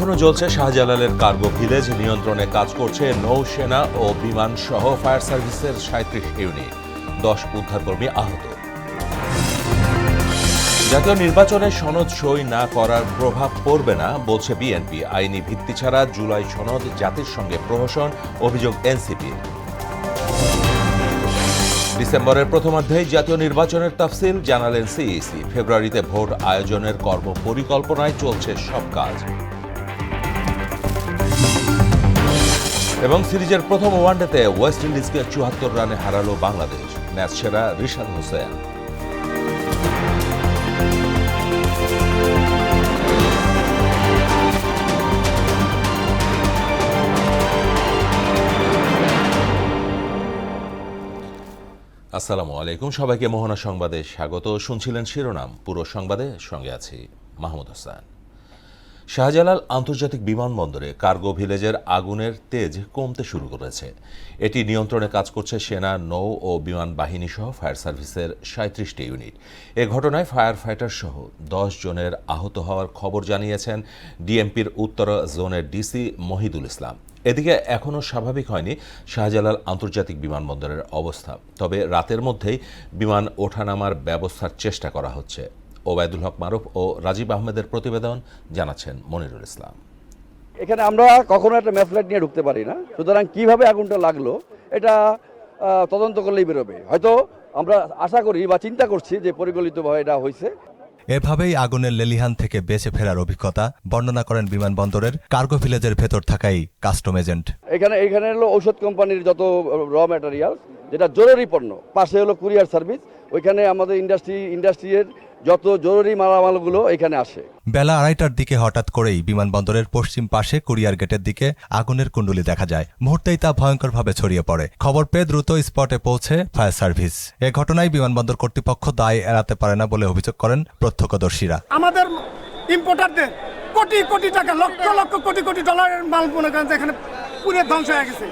এখনো জ্বলছে শাহজালালের কার্গো ভিলেজ। নিয়ন্ত্রণে কাজ করছে নৌসেনা ও বিমান সহ ফায়ার সার্ভিসের ৩৭ ইউনিট। ১০ উদ্ধারকর্মী আহত। জাতীয় নির্বাচনে সনদ সই না করার প্রভাব পড়বে না বলছে বিএনপি। আইনি ভিত্তি ছাড়া জুলাই সনদ জাতির সঙ্গে প্রহসন, অভিযোগ এনসিপির। ডিসেম্বরের প্রথমার্ধেই জাতীয় নির্বাচনের তাফসিল জানালেন সিইসি। ফেব্রুয়ারিতে ভোট আয়োজনের কর্মপরিকল্পনায় চলছে সব কাজ। এবং সিরিজের প্রথম ওয়ানডেতে ওয়েস্ট ইন্ডিজকে ৭৪ রানে হারালো বাংলাদেশ। ম্যাচ সেরা রিশাদ হোসেন। আসসালামু আলাইকুম, সবাইকে মোহনা সংবাদে স্বাগত। শুনছিলেন শিরোনাম, পুরো সংবাদে সঙ্গে আছি মাহমুদ হোসেন। শাহজালাল আন্তর্জাতিক বিমানবন্দরে কার্গো ভিলেজের আগুনের তেজ কমতে শুরু করেছে। এটি নিয়ন্ত্রণে কাজ করছে সেনা, নৌ ও বিমান বাহিনী সহ ফায়ার সার্ভিসের ৩৭টি ইউনিট। এ ঘটনায় ফায়ার ফাইটার সহ ১০ জনের আহত হওয়ার খবর জানিয়েছেন ডিএমপির উত্তর জোনের ডিসি মহিদুল ইসলাম। এদিকে এখনও স্বাভাবিক হয়নি শাহজালাল আন্তর্জাতিক বিমানবন্দরের অবস্থা। তবে রাতের মধ্যেই বিমান ওঠানামার ব্যবস্থার চেষ্টা করা হচ্ছে। ওবায়দুল হক মারুফ ও রাজীব আহমেদের প্রতিবেদন, জানাচ্ছেন মনিরুল ইসলাম। এখানে আমরা কখনো একটা ম্যাফলাইট নিয়ে ঢুকতে পারি না, সুতরাং কিভাবে আগুনটা লাগলো এটা তদন্ত করলেই বেরোবে। হয়তো আমরা আশা করি বা চিন্তা করছি যে পরিকল্পিতভাবে এটা হয়েছে। এভাবেই আগুনের লেলিহান থেকে বেঁচে ফেরার অভিজ্ঞতা বর্ণনা করেন বিমানবন্দরের কার্গো ভিলেজের ভেতর থাকাই কাস্টম এজেন্ট। এখানে হলো ঔষধ কোম্পানির যত র ম্যাটেরিয়াল, যেটা জরুরি পণ্য। পাশে হলো কুরিয়ার সার্ভিস, ওইখানে আমাদের ইন্ডাস্ট্রির যত জরুরি মালামালগুলো এখানে আসে। বেলা ২:৩০টার দিকে হঠাৎ করেই বিমানবন্দরের পশ্চিম পাশে কুরিয়ার গেটের দিকে আগুনের কুণ্ডুলি দেখা যায়। মুহূর্তেই তা ভয়ঙ্করভাবে ছড়িয়ে পড়ে। খবর পেয়ে দ্রুত স্পটে পৌঁছে ফায়ার সার্ভিস। এ ঘটনায় বিমানবন্দর কর্তৃপক্ষ দায় এড়াতে পারে না বলে অভিযোগ করেন প্রত্যক্ষদর্শীরা। আমাদের ইম্পোর্টারদের কোটি কোটি টাকা, লক্ষ লক্ষ কোটি কোটি ডলারের মাল মনে করেন এখানে পুরো ধ্বংস হয়ে গেছে।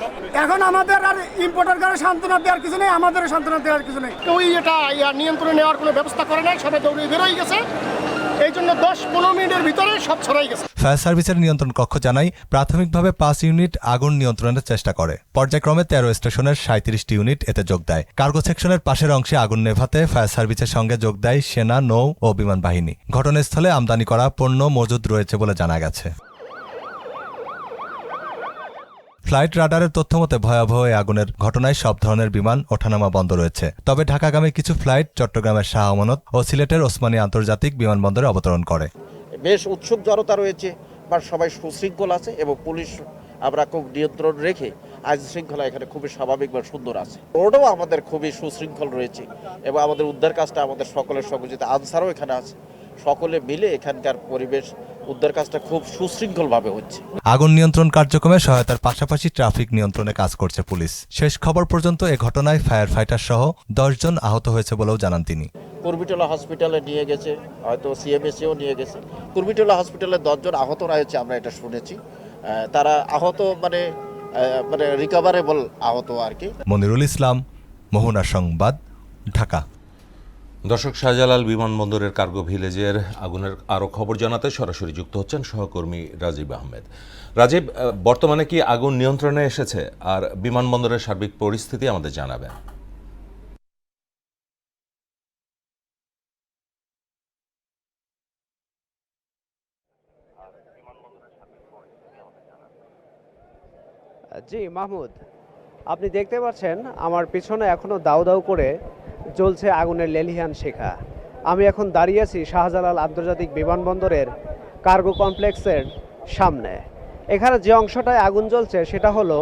এখন আমাদের আর ইম্পোর্টার গাড়ি সান্ত্বনা দেওয়ার কিছু নেই, আমাদের সান্ত্বনা দেওয়ার কিছু নেই। কেউ এটা নিয়ন্ত্রণে নেওয়ার কোনো ব্যবস্থা করে নাই, সবাই দৌড়ে বেরোয় গেছে। এই জন্য ১০-১৫ মিনিটের ভিতরে সব ছড়াই গেছে। ফায়ার সার্ভিসের নিয়ন্ত্রণ কক্ষ জানায় প্রাথমিকভাবে ৫ ইউনিট আগুন নিয়ন্ত্রণের চেষ্টা করে। পর্যায়ক্রমে ১৩ স্টেশনের ৩৭টি ইউনিট এতে যোগ দেয়। কার্গো সেকশনের পাশের অংশে আগুন নেভাতে ফায়ার সার্ভিসের সঙ্গে যোগ দেয় সেনা, নৌ ও বিমান বাহিনী। ঘটনাস্থলে আমদানি করা পণ্য মজুদ রয়েছে বলে জানা গেছে। ফ্লাইট রাডারের তথ্যমতে ভয়াবহ এই আগুনের ঘটনায় সব ধরনের বিমান ওঠানামা বন্ধ রয়েছে। তবে ঢাকাগামী কিছু ফ্লাইট চট্টগ্রামের শাহ আমানত ও সিলেটের ওসমানী আন্তর্জাতিক বিমানবন্দরে অবতরণ করে। বেশ উৎসুক জনতা রয়েছে, বা সবাই সুশৃঙ্খল আছে এবং পুলিশ আমরা খুব নিয়ন্ত্রণ রেখে আইন শৃঙ্খলা এখানে খুবই স্বাভাবিক বা সুন্দর আছে। রোডও আমাদের খুবই সুশৃঙ্খল রয়েছে এবং আমাদের উদ্ধার কাজটা আমাদের সকলের সংযোজিত আনসারও এখানে আছে। সকলে মিলে এখানকার পরিবেশ উদ্ধার কাজটা খুব সুশৃঙ্খলভাবে হচ্ছে। আগুন নিয়ন্ত্রণ কার্যক্রমে সহায়তার পাশাপাশি ট্রাফিক নিয়ন্ত্রণে কাজ করছে পুলিশ। শেষ খবর পর্যন্ত এ ঘটনায় ফায়ার ফাইটার সহ ১০ জন আহত হয়েছে বলেও জানান তিনি। কুর্মিটোলা হসপিটালে নিয়ে গেছে, হয়তো সিএমএসিও নিয়ে গেছে। কুর্মিটোলা হসপিটালে 10 জন আহত রয়েছে, আমরা এটা শুনেছি। তারা আহত মানে রিকভারেবল আহত আর কি। মনিরুল ইসলাম, মোহনা সংবাদ, ঢাকা। দর্শক, শাহজালাল বিমানবন্দরের কার্গো ভিলেজের আগুনের আরও খবর জানাতে সরাসরি যুক্ত হচ্ছেন সহকর্মী রাজীব আহমেদ। রাজীব, বর্তমানে কি আগুন নিয়ন্ত্রণে এসেছে? আর বিমানবন্দরের সার্বিক পরিস্থিতি আমাদের জানাবেন। জি মাহমুদ, আপনি দেখতে পাচ্ছেন আমার পিছনে এখনো দাউ দাউ করে জ্বলছে আগুনের লেলিহান শিখা। আমি এখন দাঁড়িয়ে আছি শাহজালাল আন্তর্জাতিক বিমানবন্দরের কার্গো কমপ্লেক্সের সামনে। এখানে যে অংশটায় আগুন জ্বলছে সেটা হলো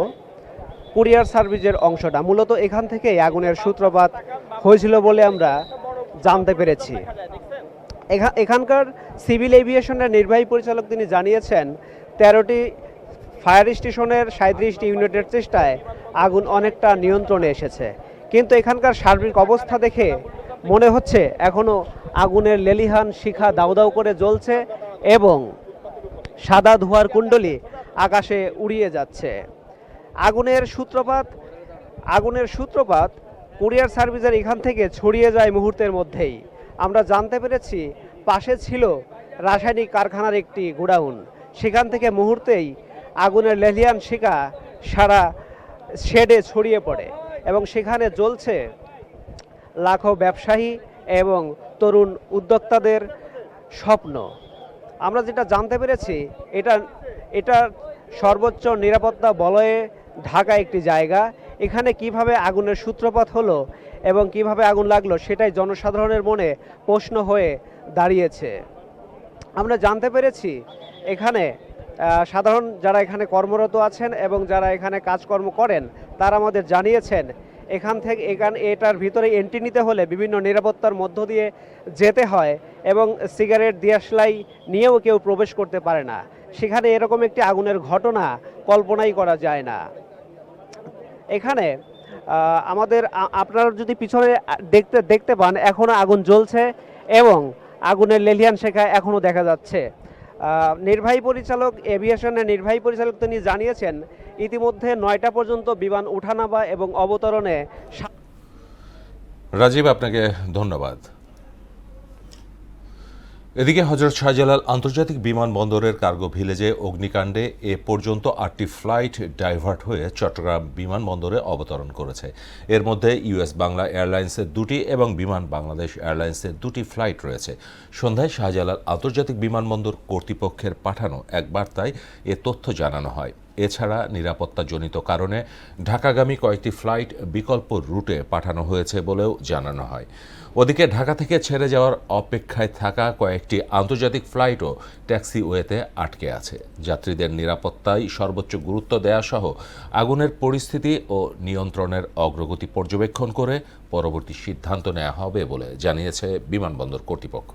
কুরিয়ার সার্ভিসের অংশটা। মূলত এখান থেকেই আগুনের সূত্রপাত হয়েছিল বলে আমরা জানতে পেরেছি। এখানকার সিভিল এভিয়েশনের নির্বাহী পরিচালক তিনি জানিয়েছেন ১৩টি ফায়ার স্টেশনের ৩৭টি ইউনিটের চেষ্টায় আগুন অনেকটা নিয়ন্ত্রণে এসেছে, কিন্তু এখানকার সার্বিক অবস্থা দেখে মনে হচ্ছে এখনও আগুনের লেলিহান শিখা দাউ দাউ করে জ্বলছে এবং সাদা ধোঁয়ার কুণ্ডলী আকাশে উড়িয়ে যাচ্ছে। আগুনের সূত্রপাত কুরিয়ার সার্ভিসের এখান থেকে ছড়িয়ে যায় মুহূর্তের মধ্যেই। আমরা জানতে পেরেছি পাশে ছিল রাসায়নিক কারখানার একটি গোডাউন, সেখান থেকে মুহূর্তেই আগুনের লেলিহান শিখা সারা শেডে ছড়িয়ে পড়ে এবং সেখানে জ্বলছে লাখো ব্যবসায়ী এবং তরুণ উদ্যোক্তাদের স্বপ্ন। আমরা যেটা জানতে পেরেছি এটা সর্বোচ্চ নিরাপত্তা বলয়ে ঢাকা একটি জায়গা। এখানে কিভাবে আগুনের সূত্রপাত হলো এবং কিভাবে আগুন লাগলো সেটাই জনসাধারণের মনে প্রশ্ন হয়ে দাঁড়িয়েছে। আমরা জানতে পেরেছি এখানে সাধারণ যারা এখানে কর্মরত আছেন এবং যারা এখানে কাজকর্ম করেন তারা আমাদের জানিয়েছেন এটার ভিতরে এন্ট্রি নিতে হলে বিভিন্ন নিরাপত্তার মধ্য দিয়ে যেতে হয় এবং সিগারেট দিয়াশলাই নিয়েও কেউ প্রবেশ করতে পারে না। সেখানে এরকম একটি আগুনের ঘটনা কল্পনাই করা যায় না। এখানে আপনারা যদি পিছনে দেখতে পান এখনো আগুন জ্বলছে এবং আগুনের লেলিহান শিখা এখনো দেখা যাচ্ছে। নির্বাহী পরিচালক এভিয়েশনের নির্বাহী পরিচালক তিনি জানিয়েছেন ইতিমধ্যে 9টা পর্যন্ত বিমান ওঠানামা এবং অবতরণে। রাজীব, আপনাকে ধন্যবাদ। এদিকে হযরত শাহজালাল আন্তর্জাতিক বিমানবন্দরের কার্গো ভিলেজে অগ্নিকাণ্ডে এ পর্যন্ত 8টি ফ্লাইট ডাইভার্ট হয়ে চট্টগ্রাম বিমানবন্দরে অবতরণ করেছে। এর মধ্যে ইউএস বাংলা এয়ারলাইন্সের 2টি এবং বিমান বাংলাদেশ এয়ারলাইন্সের 2টি ফ্লাইট রয়েছে। সন্ধ্যায় শাহজালাল আন্তর্জাতিক বিমানবন্দর কর্তৃপক্ষের পাঠানো এক বার্তায় এ তথ্য জানানো হয়। এছাড়া নিরাপত্তাজনিত কারণে ঢাকাগামী কয়েকটি ফ্লাইট বিকল্প রুটে পাঠানো হয়েছে বলেও জানানো হয়। ওদিকে ঢাকা থেকে ছেড়ে যাওয়ার অপেক্ষায় থাকা কয়েকটি আন্তর্জাতিক ফ্লাইটও ট্যাক্সিওয়েতে আটকে আছে। যাত্রীদের নিরাপত্তায় সর্বোচ্চ গুরুত্ব দেয়া সহ আগুনের পরিস্থিতি ও নিয়ন্ত্রণের অগ্রগতি পর্যবেক্ষণ করে পরবর্তী সিদ্ধান্ত নেওয়া হবে বলে জানিয়েছে বিমানবন্দর কর্তৃপক্ষ।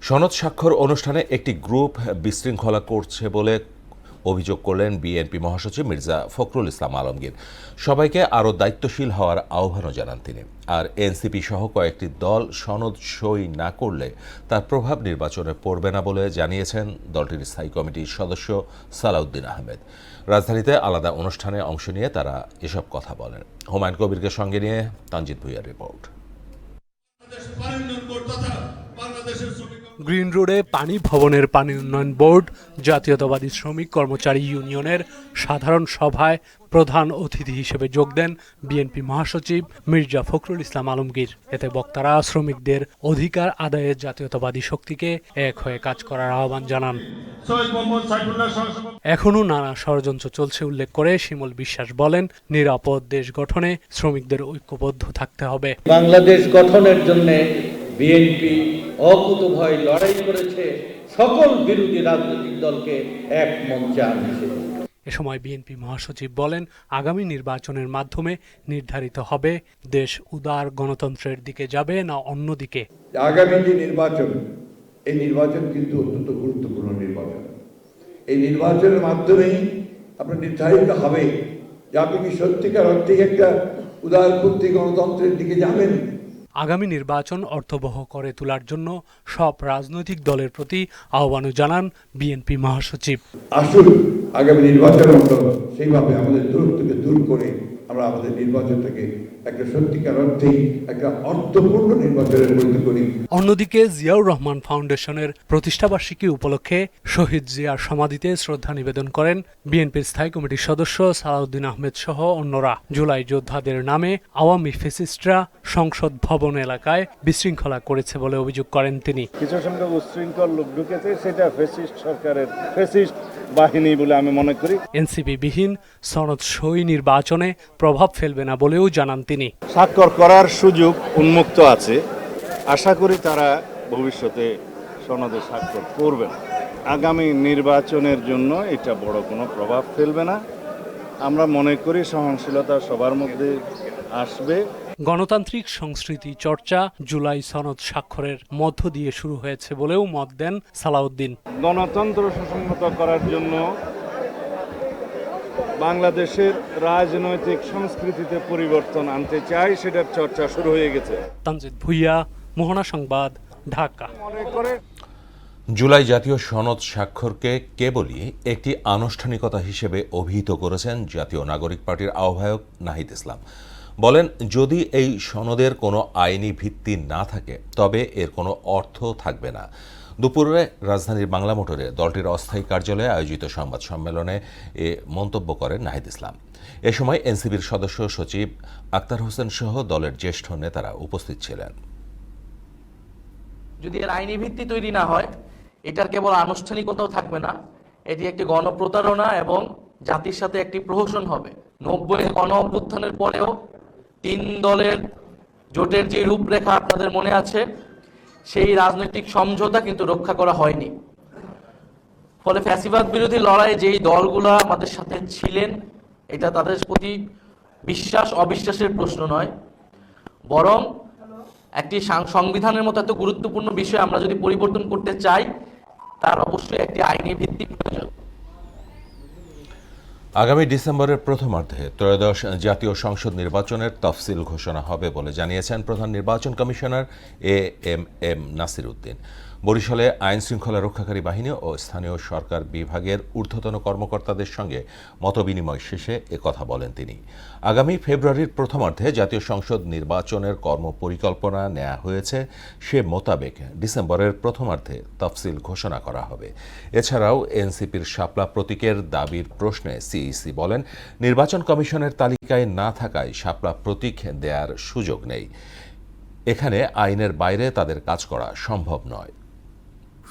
সনদ স্বাক্ষর অনুষ্ঠানে একটি গ্রুপ বিশৃঙ্খলা করছে বলে অভিযোগ করলেন বিএনপি মহাসচিব মির্জা ফখরুল ইসলাম আলমগীর। সবাইকে আরও দায়িত্বশীল হওয়ার আহ্বানও জানান তিনি। আর এনসিপি সহ কয়েকটি দল সনদ সই না করলে তার প্রভাব নির্বাচনে পড়বে না বলে জানিয়েছেন দলটির স্থায়ী কমিটির সদস্য সালাউদ্দিন আহমেদ। রাজধানীতে আলাদা অনুষ্ঠানে অংশ নিয়ে তারা এসব কথা বলেন। হুমায়ুন কবিরকে সঙ্গে নিয়ে তানজিদ ভুঁইয়ার রিপোর্ট। গ্রিন রোডে পানি ভবনের পানি উন্নয়ন বোর্ড জাতীয়তাবাদী শ্রমিক কর্মচারী ইউনিয়নের সাধারণ সভায় প্রধান অতিথি হিসেবে যোগ দেন বিএনপি মহাসচিব মির্জা ফখরুল ইসলাম আলমগীর। এতে বক্তারা শ্রমিকদের অধিকার আদায়ের জাতীয়তাবাদী শক্তিকে এক হয়ে কাজ করার আহ্বান জানান। এখনও নানা ষড়যন্ত্র চলছে উল্লেখ করে শিমুল বিশ্বাস বলেন, নিরাপদ দেশ গঠনে শ্রমিকদের ঐক্যবদ্ধ থাকতে হবে। বাংলাদেশ গঠনের জন্য বিএনপি অকুতভয় লড়াই করেছে, সকল বিরোধী রাজনৈতিক দলকে এক মঞ্চে আনছে। এ সময় বিএনপি মহাসচিব বলেন, আগামী নির্বাচনের মাধ্যমে নির্ধারিত হবে দেশ উদার গণতন্ত্রের দিকে যাবে না অন্যদিকে। আগামী যে নির্বাচন, এই নির্বাচন কিন্তু অত্যন্ত গুরুত্বপূর্ণ নির্বাচন। এই নির্বাচনের মাধ্যমেই আপনার নির্ধারিত হবে যে আপনি কি সত্যিকার অর্থে একটা উদারপন্থী গণতন্ত্রের দিকে যাবেন। আগামী নির্বাচন অর্থবহ করে তোলার জন্য সব রাজনৈতিক দলের প্রতি আহ্বানও জানান বিএনপি মহাসচিব। আসুন আগামী নির্বাচনের মতো সেইভাবে আমাদের দূরত্বকে দূর করে আমরা আমাদের নির্বাচনটাকে একটা সত্যিকার অর্থেই একটা অর্থপূর্ণ নির্বাচনের মধ্যে করি। অন্যদিকে জিয়াউর রহমান ফাউন্ডেশনের প্রতিষ্ঠাবার্ষিকী উপলক্ষে শহীদ জিয়ার সমাধিতে শ্রদ্ধা নিবেদন করেন বিএনপির স্থায়ী কমিটির সদস্য সালাউদ্দিন আহমেদ সহ অন্যরা। জুলাই যোদ্ধাদের নামে আওয়ামী ফ্যাসিস্টরা সংসদ ভবন এলাকায় বিশৃঙ্খলা করেছে বলে অভিযোগ করেন তিনি। কিছু সংখ্যক উচ্ছৃঙ্খল লোক ঢুকেছে, সেটা ফ্যাসিস্ট সরকারের ফ্যাসিস্ট বাহিনী বলে আমি মনে করি। এনসিপি বিহীন সনদ সই নির্বাচনে প্রভাব ফেলবে না বলেও জানান তিনি। স্বাক্ষর করার সুযোগ উন্মুক্ত আছে, আশা করি তারা ভবিষ্যতে সনদে স্বাক্ষর করবে না। আগামী নির্বাচনের জন্য এটা বড় কোনো প্রভাব ফেলবে না। আমরা মনে করি সহনশীলতা সবার মধ্যে আসবে। গণতান্ত্রিক সংস্কৃতি চর্চা জুলাই সনদ স্বাক্ষরের মধ্য দিয়ে শুরু হয়েছে বলেও মত দেন সালাউদ্দিন। গণতন্ত্র সুসংহত করার জন্য বাংলাদেশের রাজনৈতিক সংস্কৃতিতে পরিবর্তন আনতে চাই, সেটার চর্চা শুরু হয়ে গেছে। তানজিদ ভুঁইয়া, মোহনা সংবাদ, ঢাকা। জুলাই জাতীয় সনদ স্বাক্ষরকে কেবলই একটি আনুষ্ঠানিকতা হিসেবে অভিহিত করেছেন জাতীয় নাগরিক পার্টির আহ্বায়ক নাহিদ ইসলাম। বলেন, যদি এই সনদের কোনো আইনি ভিত্তি না থাকে তবে এর কোনো অর্থ থাকবে না। দুপুরে রাজধানীর বাংলা মোটরে দলটির অস্থায়ী কার্যালয়ে আয়োজিত সংবাদ সম্মেলনে এ মন্তব্য করেন নাহিদ ইসলাম। এ সময় এনসিপির সদস্য সচিব আক্তার হোসেন সহ দলের জ্যেষ্ঠ নেতারা উপস্থিত ছিলেন। যদি এর আইনি ভিত্তি তৈরি না হয়, এটার কেবল আনুষ্ঠানিকতাও থাকবে না, এটি একটি গণপ্রতারণা এবং জাতির সাথে একটি প্রহসন হবে। 90 গণ অভ্যুত্থানের পরেও 3 দলের জোটের যে রূপরেখা আপনাদের মনে আছে, সেই রাজনৈতিক সমঝোতা কিন্তু রক্ষা করা হয়নি। ফলে ফ্যাসিবাদ বিরোধী লড়াইয়ে যেই দলগুলো আমাদের সাথে ছিলেন, এটা তাদের প্রতি বিশ্বাস অবিশ্বাসের প্রশ্ন নয়, বরং একটি সংবিধানের মতো এত গুরুত্বপূর্ণ বিষয় আমরা যদি পরিবর্তন করতে চাই, তার অবশ্যই একটি আইনি ভিত্তি প্রয়োজন। আগামী ডিসেম্বরের প্রথমার্ধে ত্রয়োদশ জাতীয় সংসদ নির্বাচনের তফসিল ঘোষণা হবে বলে জানিয়েছেন প্রধান নির্বাচন কমিশনার এএমএম নাসির উদ্দিন। বরিশালে আইন শৃঙ্খলা রক্ষাকারী বাহিনী ও স্থানীয় সরকার বিভাগের ঊর্ধ্বতন কর্মকর্তাদের সঙ্গে মতবিনিময় শেষে একথা বলেন তিনি। আগামী ফেব্রুয়ারির প্রথমার্ধে জাতীয় সংসদ নির্বাচনের কর্মপরিকল্পনা নেওয়া হয়েছে, সে মোতাবেক ডিসেম্বরের প্রথমার্ধে তফসিল ঘোষণা করা হবে। এছাড়াও এনসিপির শাপলা প্রতীকের দাবির প্রশ্নে সিইসি বলেন, নির্বাচন কমিশনের তালিকায় না থাকায় শাপলা প্রতীক দেওয়ার সুযোগ নেই। এখানে আইনের বাইরে তাদের কাজ করা সম্ভব নয়।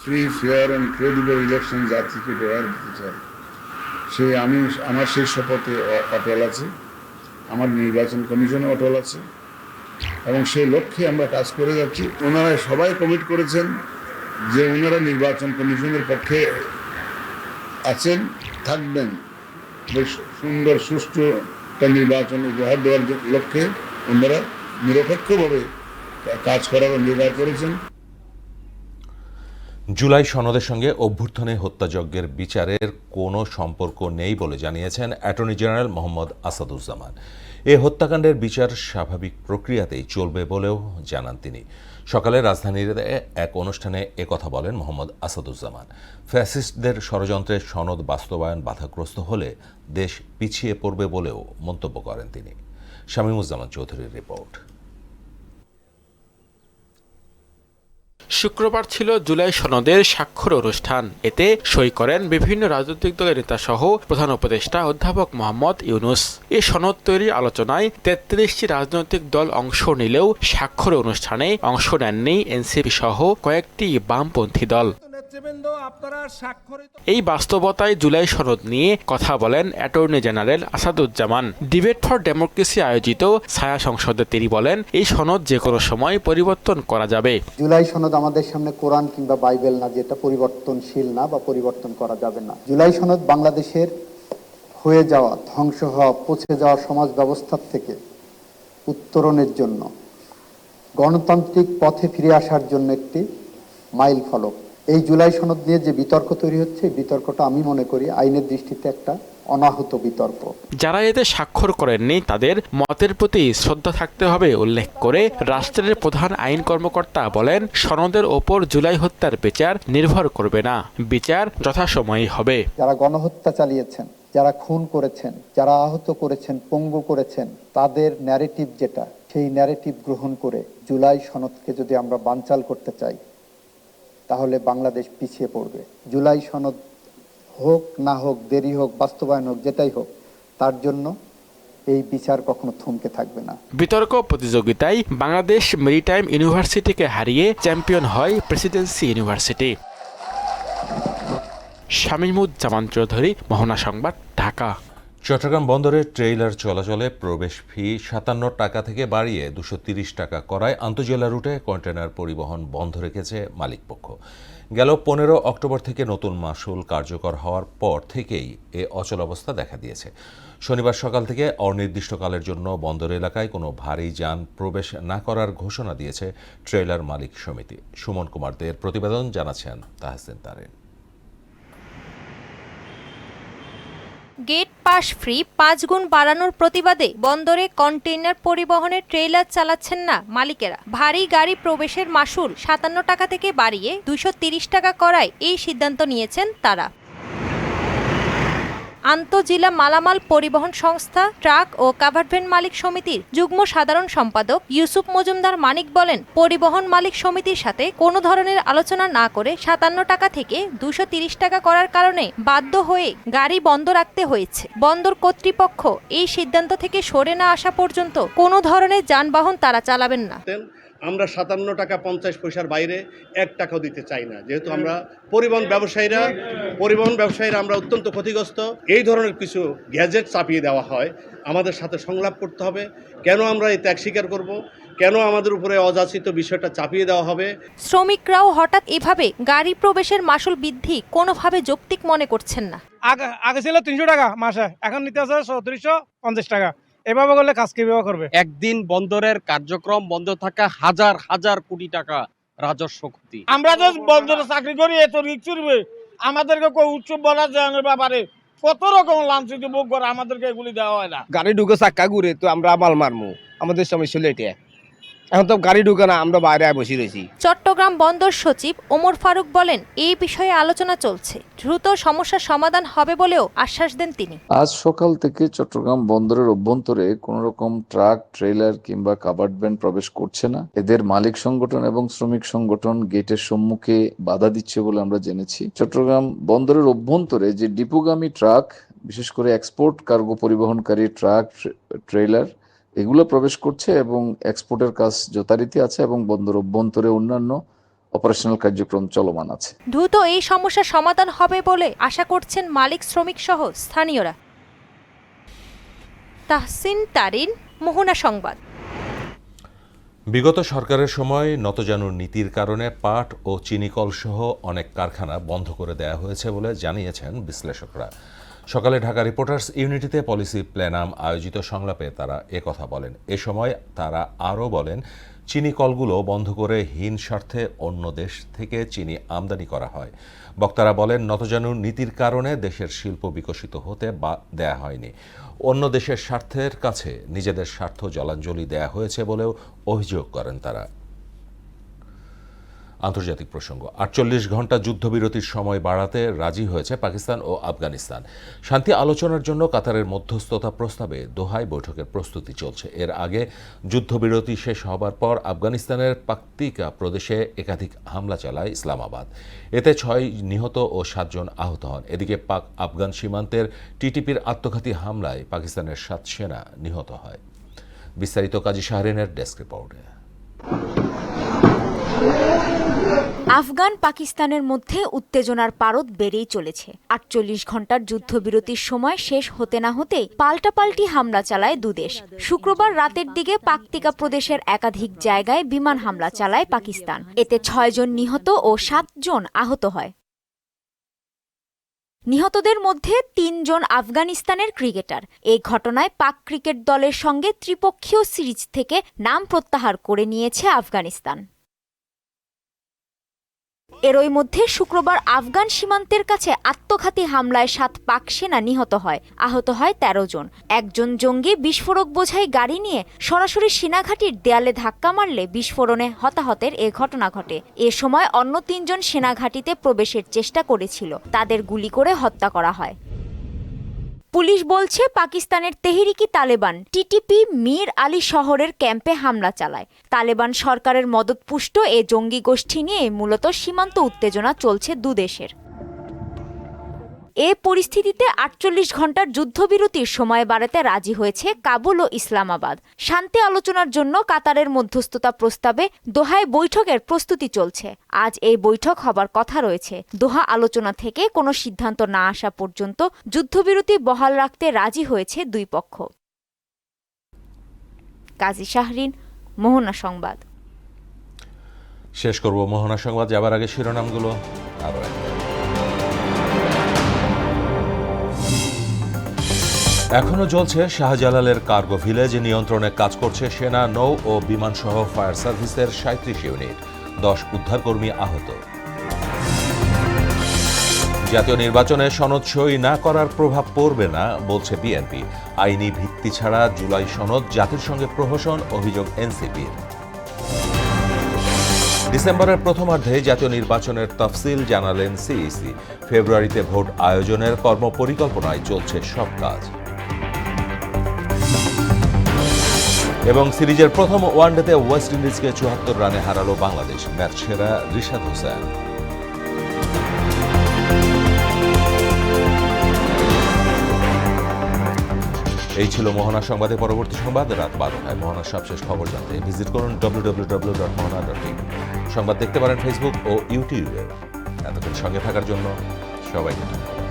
Free, fair and credible election জাতিকে দেওয়ার বিচার, আমার সেই শপথে অটল আছে, আমার নির্বাচন কমিশনে অটল আছে এবং সেই লক্ষ্যে আমরা কাজ করে যাচ্ছি। ওনারা সবাই কমিট করেছেন যে ওনারা নির্বাচন কমিশনের পক্ষে আছেন, থাকবেন। বেশ সুন্দর সুষ্ঠু একটা নির্বাচন উপহার দেওয়ার লক্ষ্যে ওনারা নিরপেক্ষভাবে কাজ করার অঙ্গীকার করেছেন। জুলাই সনদের সঙ্গে অভ্যুত্থানে হত্যাযজ্ঞের বিচারের কোনো সম্পর্ক নেই বলে জানিয়েছেন অ্যাটর্নি জেনারেল মোহাম্মদ আসাদুজ্জামান। এ হত্যাকাণ্ডের বিচার স্বাভাবিক প্রক্রিয়াতেই চলবে বলেও জানান তিনি। সকালে রাজধানীর এক অনুষ্ঠানে একথা বলেন মোহাম্মদ আসাদুজ্জামান। ফ্যাসিস্টদের ষড়যন্ত্রের সনদ বাস্তবায়ন বাধাগ্রস্ত হলে দেশ পিছিয়ে পড়বে বলেও মন্তব্য করেন তিনি। শামীমুজ্জামান চৌধুরীর রিপোর্ট। শুক্রবার ছিল জুলাই সনদের স্বাক্ষর অনুষ্ঠান। এতে সই করেন বিভিন্ন রাজনৈতিক দলের নেতা সহ প্রধান উপদেষ্টা অধ্যাপক মোহাম্মদ ইউনুস। এ সনদ তৈরির আলোচনায় 33টি রাজনৈতিক দল অংশ নিলেও স্বাক্ষর অনুষ্ঠানে অংশ নেননি এনসিপি সহ কয়েকটি বামপন্থী দল। এই বাস্তবতায় জুলাই সনদ নিয়ে কথা বলেন attorney general Asaduzzaman. Debate for democracy আয়োজিত ছায়া সংসদে তিনি বলেন, এই সনদ যে কোনো সময় পরিবর্তন করা যাবে। জুলাই সনদ আমাদের সামনে কোরআন কিংবা বাইবেল না, যেটা পরিবর্তনশীল না বা পরিবর্তন করা যাবে না। জুলাই সনদ বাংলাদেশের হয়ে যাওয়া, ধ্বংস হওয়া, পচে যাওয়া সমাজ ব্যবস্থার থেকে উত্তরণের জন্য, গণতান্ত্রিক পথে ফিরে আসার জন্য একটি মাইল ফলক। এই জুলাই সনদ নিয়ে যে বিতর্ক তৈরি হচ্ছে, এই বিতর্কটা আমি মনে করি আইনের দৃষ্টিতে একটা অনাহূত বিতর্ক। যারা এতে স্বাক্ষর করেননি তাদের মতের প্রতি শ্রদ্ধা থাকতে হবে উল্লেখ করে রাষ্ট্রের প্রধান আইন কর্মকর্তা বলেন, সনদের ওপর জুলাই হত্যার বিচার নির্ভর করবে না, বিচার যথাসময়ে হবে। যারা গণহত্যা চালিয়েছেন, যারা খুন করেছেন, যারা আহত করেছেন, পঙ্গু করেছেন, তাদের ন্যারেটিভ যেটা, সেই ন্যারেটিভ গ্রহণ করে জুলাই সনদকে যদি আমরা বানচাল করতে চাই, তাহলে বাংলাদেশ পিছিয়ে পড়বে। জুলাই সনদ হোক না হোক, দেরি হোক, বাস্তবায়ন হোক, যেটাই হোক, তার জন্য এই বিচার কখনো থমকে থাকবে না। বিতর্ক প্রতিযোগিতায় বাংলাদেশ মেরিটাইম ইউনিভার্সিটিকে হারিয়ে চ্যাম্পিয়ন হয় প্রেসিডেন্সি ইউনিভার্সিটি। শামীমুজ্জামান চৌধুরী, মোহনা সংবাদ, ঢাকা। চট্টগ্রাম বন্দরে ট্রেইলার চলাচলে প্রবেশ ফি 57 টাকা থেকে বাড়িয়ে 230 টাকা করায় আন্তঃজেলা রুটে কন্টেনার পরিবহন বন্ধ রেখেছে মালিকপক্ষ। গেল 15 অক্টোবর থেকে নতুন মাশুল কার্যকর হওয়ার পর থেকেই এ অচলাবস্থা দেখা দিয়েছে। শনিবার সকাল থেকে অনির্দিষ্টকালের জন্য বন্দর এলাকায় কোনো ভারী যান প্রবেশ না করার ঘোষণা দিয়েছে ট্রেইলার মালিক সমিতি। সুমন কুমার দের প্রতিবেদন, জানাচ্ছেন Tahsin Tarin. Gate pass fee 5 গুণ বাড়ানোর প্রতিবাদে বন্দরে কন্টেইনার পরিবহনের ট্রেইলার চালাচ্ছেন না মালিকেরা। ভারী গাড়ি প্রবেশের মাশুল 57 টাকা থেকে বাড়িয়ে 230 টাকা করায় এই সিদ্ধান্ত নিয়েছেন তারা। আন্তঃজেলা মালামাল পরিবহন সংস্থা ট্রাক ও কাভার্ড ভ্যান মালিক সমিতির যুগ্ম সাধারণ সম্পাদক ইউসুফ মজুমদার মানিক বলেন, পরিবহন মালিক সমিতির সাথে কোনো ধরনের আলোচনা না করে 57 টাকা থেকে 230 টাকা করার কারণে বাধ্য হয়ে গাড়ি বন্ধ রাখতে হয়েছে। বন্দর কর্তৃপক্ষ এই সিদ্ধান্ত থেকে সরে না আসা পর্যন্ত কোনো ধরনের যানবাহন তারা চালাবেন না। আমরা 57 টাকা 50 পয়সার বাইরে 1 টাকাও দিতে চাই না, যেহেতু আমরা পরিবহন ব্যবসায়ীরা আমরা অত্যন্ত ক্ষতিগ্রস্ত। এই ধরনের কিছু গ্যাজেট চাপিয়ে দেওয়া হয়, আমাদের সাথে সংলাপ করতে হবে। কেন আমরা এই ত্যাগ স্বীকার করব? কেন আমাদের উপরে অযাচিত বিষয়টা চাপিয়ে দেওয়া হবে? শ্রমিকরাও হঠাৎ এভাবে গাড়ি প্রবেশের মাশুল বৃদ্ধি কোনোভাবে যৌক্তিক মনে করছেন না। আগে ছিল 300 টাকা মাসে, এখন নিতে আছে 3450 টাকা। এভাবে করলে কাজ কিভাবে করবে? একদিন বন্দরের কার্যক্রম বন্ধ থাকা হাজার হাজার কোটি টাকা রাজস্ব ক্ষতি। আমরা যে বন্দরে চাকরি করি, এত রিস্ক করবে আমাদেরকে কোন উৎসব বলা যায় না ব্যাপারে কত রকম লাঞ্ছিত ভোগ করে, আমাদেরকে এগুলি দেওয়া হয় না। গাড়ি ঢুকে চাক্কা ঘুরে তো আমরা মাল মারমু, আমাদের সমস্যা হলো এটা। এখন তো গাড়ি ঢুকে না, আমরা বাইরে বসে রয়েছি। চট্টগ্রাম বন্দর সচিব ওমর ফারুক বলেন, এই বিষয়ে আলোচনা চলছে, দ্রুত সমস্যার সমাধান হবে বলেও আশ্বাস দেন তিনি। আজ সকাল থেকে চট্টগ্রাম বন্দরের অভ্যন্তরে কোন রকম ট্রাক, ট্রেলার কিংবা কাভার্ড ভ্যান প্রবেশ করছে না। এদের মালিক সংগঠন এবং শ্রমিক সংগঠন গেটের সম্মুখে বাধা দিচ্ছে বলে আমরা জেনেছি। চট্টগ্রাম বন্দরের অভ্যন্তরে যে ডিপোগামী ট্রাক, বিশেষ করে এক্সপোর্ট কার্গো পরিবহনকারী ট্রাক, ট্রেলার এগুলো প্রবেশ করছে এবং এক্সপোর্টের কাজ যথারীতি আছে এবং বন্দর অভ্যন্তরে অন্যান্য অপারেশনাল কার্যক্রম চলমান আছে। দ্রুত এই সমস্যার সমাধান হবে বলে আশা করছেন মালিক, শ্রমিক সহ স্থানীয়রা। তাহসিন তারিন, মোহনা সংবাদ। বিগত সরকারের সময় নতজানুর নীতির কারণে পাট ও চিনিকল সহ অনেক কারখানা বন্ধ করে দেওয়া হয়েছে বলে জানিয়েছেন বিশ্লেষকরা। সকালে ঢাকা রিপোর্টার্স ইউনিটিতে পলিসি প্ল্যানাম আয়োজিত সংলাপে তারা একথা বলেন। এ সময় তারা আরও বলেন, চিনি কলগুলো বন্ধ করে হীন স্বার্থে অন্য দেশ থেকে চিনি আমদানি করা হয়। বক্তারা বলেন, নতজানুর নীতির কারণে দেশের শিল্প বিকশিত হতে দেয়া হয়নি, অন্য দেশের স্বার্থের কাছে নিজেদের স্বার্থ জলাঞ্জলি দেয়া হয়েছে বলেও অভিযোগ করেন তারা। আন্তর্জাতিক প্রসঙ্গ। 48 ঘন্টা যুদ্ধবিরতির সময় বাড়াতে রাজি হয়েছে পাকিস্তান ও আফগানিস্তান। শান্তি আলোচনার জন্য কাতারের মধ্যস্থতা প্রস্তাবে দোহায় বৈঠকের প্রস্তুতি চলছে। এর আগে যুদ্ধবিরতি শেষ হবার পর আফগানিস্তানের পাকতিকা প্রদেশে একাধিক হামলা চালায় ইসলামাবাদ। এতে 6 নিহত ও 7 জন আহত হন। এদিকে পাক আফগান সীমান্তের টিটিপির আত্মঘাতী হামলায় পাকিস্তানের 7 সেনা নিহত হয়। বিস্তারিত কাজী শাহরিনের ডেস্ক রিপোর্টে। আফগান পাকিস্তানের মধ্যে উত্তেজনার পারদ বেড়েই চলেছে। 48 ঘন্টার যুদ্ধবিরতির সময় শেষ হতে না হতেই পাল্টাপাল্টি হামলা চালায় দুদেশ। শুক্রবার রাতের দিকে পাকতিকা প্রদেশের একাধিক জায়গায় বিমান হামলা চালায় পাকিস্তান। এতে 6 জন নিহত ও 7 জন আহত হয়। নিহতদের মধ্যে 3 জন আফগানিস্তানের ক্রিকেটার। এই ঘটনায় পাক ক্রিকেট দলের সঙ্গে ত্রিপক্ষীয় সিরিজ থেকে নাম প্রত্যাহার করে নিয়েছে আফগানিস্তান। এরই মধ্যে শুক্রবার আফগান সীমান্তের কাছে আত্মঘাতী হামলায় 7 পাক সেনা নিহত হয়, আহত হয় 13 জন। একজন জঙ্গি বিস্ফোরক বোঝাই গাড়ি নিয়ে সরাসরি সেনাঘাঁটির দেয়ালে ধাক্কা মারলে বিস্ফোরণে হতাহতের এ ঘটনা ঘটে। এ সময় অন্য 3 জন সেনাঘাঁটিতে প্রবেশের চেষ্টা করেছিল, তাদের গুলি করে হত্যা করা হয়। পুলিশ বলছে, পাকিস্তানের তেহরিকি তালেবান টিটিপি মীর আলী শহরের ক্যাম্পে হামলা চালায়। তালেবান সরকারের মদতপুষ্ট এ জঙ্গি গোষ্ঠী নিয়ে মূলত সীমান্ত উত্তেজনা চলছে দুদেশের। এ পরিস্থিতিতে 48 ঘন্টার যুদ্ধবিরতির সময় বাড়াতে রাজি হয়েছে কাবুল ও ইসলামাবাদ। শান্তি আলোচনার জন্য কাতারের মধ্যস্থতা প্রস্তাবে দোহায় বৈঠকের প্রস্তুতি চলছে। আজ এই বৈঠক হবার কথা রয়েছে। দোহা আলোচনা থেকে কোনো সিদ্ধান্ত না আসা পর্যন্ত যুদ্ধবিরতি বহাল রাখতে রাজি হয়েছে দুই পক্ষ। কাজী শাহরিন, মোহনা সংবাদ। শেষ করব মোহনা সংবাদ যাবার আগে শিরোনামগুলো আরও একবার। এখনও চলছে শাহজালালের কার্গো ভিলেজ। নিয়ন্ত্রণে কাজ করছে সেনা, নৌ ও বিমানসহ ফায়ার সার্ভিসের 37 ইউনিট। 10 উদ্ধারকর্মী আহত। জাতীয় নির্বাচনে সনদ সই না করার প্রভাব পড়বে না বলছে বিএনপি। আইনি ভিত্তি ছাড়া জুলাই সনদ জাতির সঙ্গে প্রহসন, অভিযোগ এনসিপির। ডিসেম্বরের প্রথমার্ধে জাতীয় নির্বাচনের তফসিল জানালেন সিইসি। ফেব্রুয়ারিতে ভোট আয়োজনের কর্মপরিকল্পনায় চলছে সব কাজ। এবং সিরিজের প্রথম ওয়ানডেতে ওয়েস্ট ইন্ডিজকে ৭৪ রানে হারালো বাংলাদেশ। ম্যাচ সেরা রিশাদ হোসেন। এই ছিল মোহনা সংবাদে। পরবর্তী সংবাদ রাত ১২টায়। মোহনার সবশেষ খবর জানতে ভিজিট করুন www.mohana.tv। সংবাদ দেখতে পারেন ফেসবুক ও ইউটিউবে। এতক্ষণ সঙ্গে থাকার জন্য সবাইকে ধন্যবাদ।